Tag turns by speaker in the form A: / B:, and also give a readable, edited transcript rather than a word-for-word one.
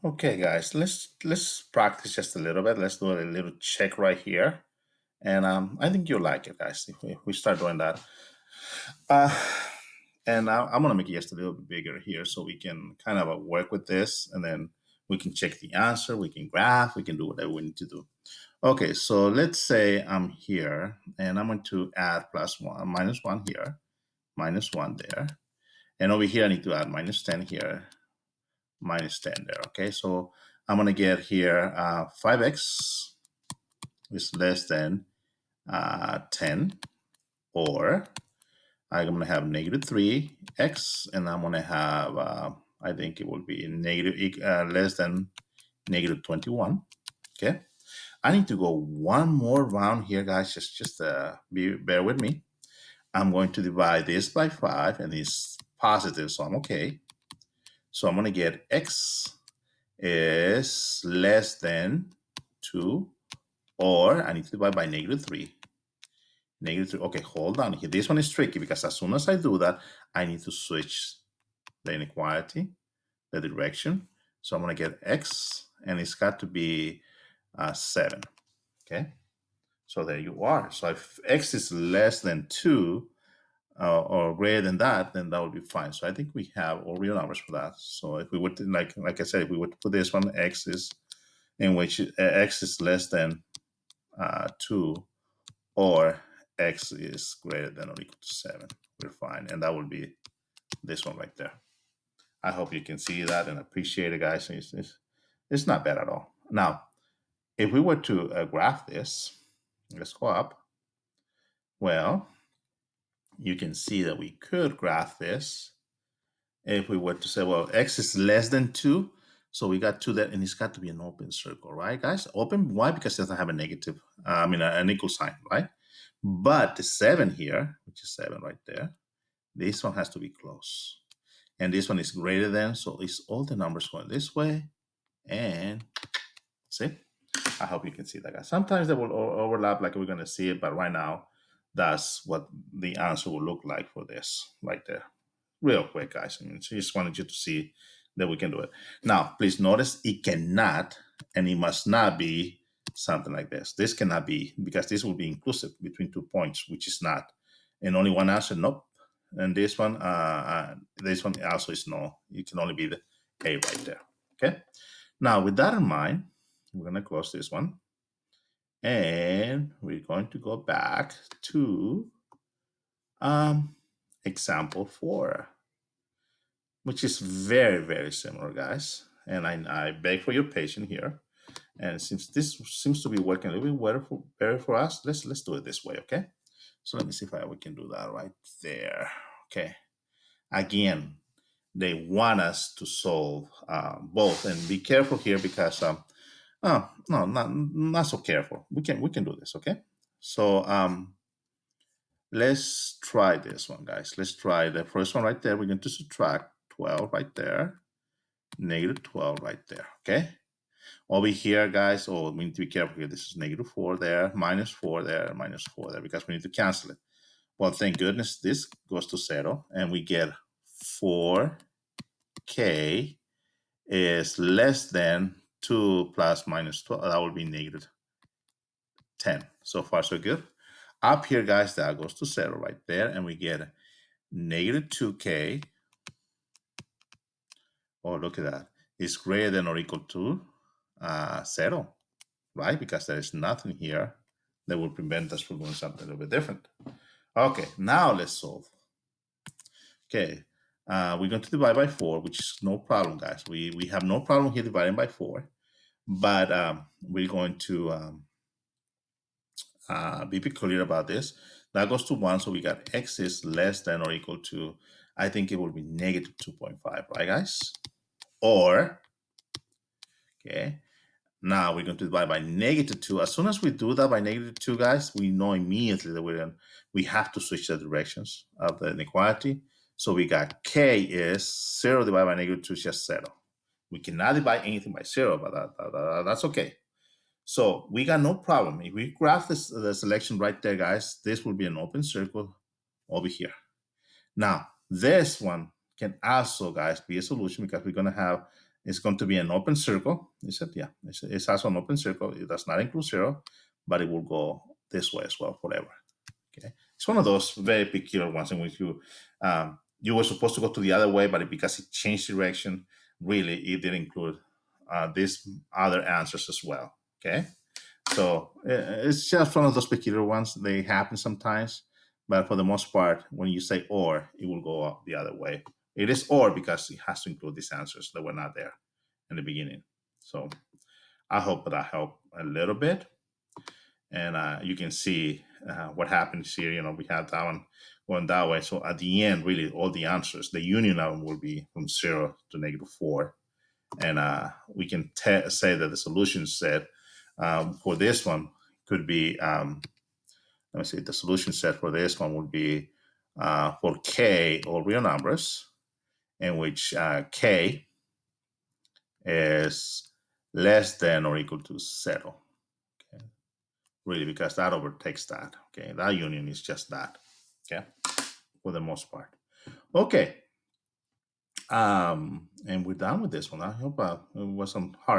A: Okay, guys, let's practice just a little bit. Let's do a little check right here, and I think you'll like it, guys. If we start doing that, uh, and I'm gonna make it just a little bit bigger here, so we can kind of work with this, and then we can check the answer. We can graph. We can do whatever we need to do. Okay, so let's say I'm here, and I'm going to add +1, -1 here, -1 there, and over here I need to add -10 here, -10 there. Okay, so I'm gonna get here 5x is less than 10, or I'm gonna have -3x, and I'm gonna have I think it will be less than -21. Okay, I need to go one more round here, guys. Just bear with me. I'm going to divide this by 5, and it's positive, so I'm okay. So I'm gonna get x is less than 2, or I need to divide by -3. -3, okay, hold on here. This one is tricky because as soon as I do that, I need to switch the inequality, the direction. So I'm gonna get x, and it's got to be 7, okay? So there you are. So if x is less than 2, or greater than that, then that would be fine. So I think we have all real numbers for that. So if we would, like I said, if we would put this one, x is in which x is less than 2, or x is greater than or equal to 7, we're fine. And that would be this one right there. I hope you can see that and appreciate it, guys. It's not bad at all. Now, if we were to graph this, let's go up. Well, you can see that we could graph this if we were to say, well, x is less than 2, so we got 2 there, and it's got to be an open circle, right, guys? Open, why? Because it doesn't have a negative, an equal sign, right? But the 7 here, which is 7 right there, this one has to be close. And this one is greater than, so it's all the numbers going this way, and see? I hope you can see that, guys. Sometimes they will overlap like we're going to see it, but right now, that's what the answer will look like for this right there. Real quick, guys. I mean, so just wanted you to see that we can do it. Now, please notice it cannot and it must not be something like this. This cannot be, because this will be inclusive between 2 points, which is not. And only one answer, nope. And this one also is no. It can only be the A right there. Okay. Now, with that in mind, we're going to close this one. And we're going to go back to example 4, which is very, very similar, guys. And I beg for your patience here. And since this seems to be working a little bit better for us, let's do it this way, okay? So let me see if we can do that right there. Okay. Again, they want us to solve both, and be careful here because oh no, not so careful. We can do this, okay? So let's try this one, guys. Let's try the first one right there. We're going to subtract 12 right there, -12 right there, okay? Over here, guys, we need to be careful here. This is -4 there, -4 there, -4 there, because we need to cancel it. Well, thank goodness this goes to 0, and we get 4k is less than 2 plus -12. That will be -10. So far, so good. Up here, guys, that goes to 0 right there, and we get -2k. Oh, look at that. It's greater than or equal to 0, right? Because there is nothing here that will prevent us from doing something a little bit different. Okay, now let's solve. Okay, we're going to divide by 4, which is no problem, guys. We have no problem here dividing by 4, but we're going to be clear about this. That goes to 1, so we got x is less than or equal to, I think it will be -2.5, right, guys? Or, okay, now we're going to divide by -2. As soon as we do that by -2, guys, we know immediately that we have to switch the directions of the inequality. So we got k is 0 divided by -2 is just 0. We cannot divide anything by 0, but that's okay. So we got no problem. If we graph the selection right there, guys, this will be an open circle over here. Now, this one can also, guys, be a solution because we're going to have It's going to be an open circle. He said, yeah, it's also an open circle. It does not include zero, but it will go this way as well forever. Okay, it's one of those very peculiar ones in which you were supposed to go to the other way, but because it changed direction, really it did include these other answers as well. Okay, so it's just one of those peculiar ones. They happen sometimes, but for the most part, when you say or, it will go up the other way. It is or because it has to include these answers that were not there in the beginning. So I hope that helped a little bit. And you can see what happens here. We have that one going that way. So at the end, really, all the answers, the union of them will be from 0 to -4. And we can say that the solution set for this one could be, let me see, the solution set for this one would be for k, all real numbers, in which k is less than or equal to 0. Okay. Really, because that overtakes that. Okay, that union is just that. Okay, for the most part. Okay, and we're done with this one. I hope it wasn't hard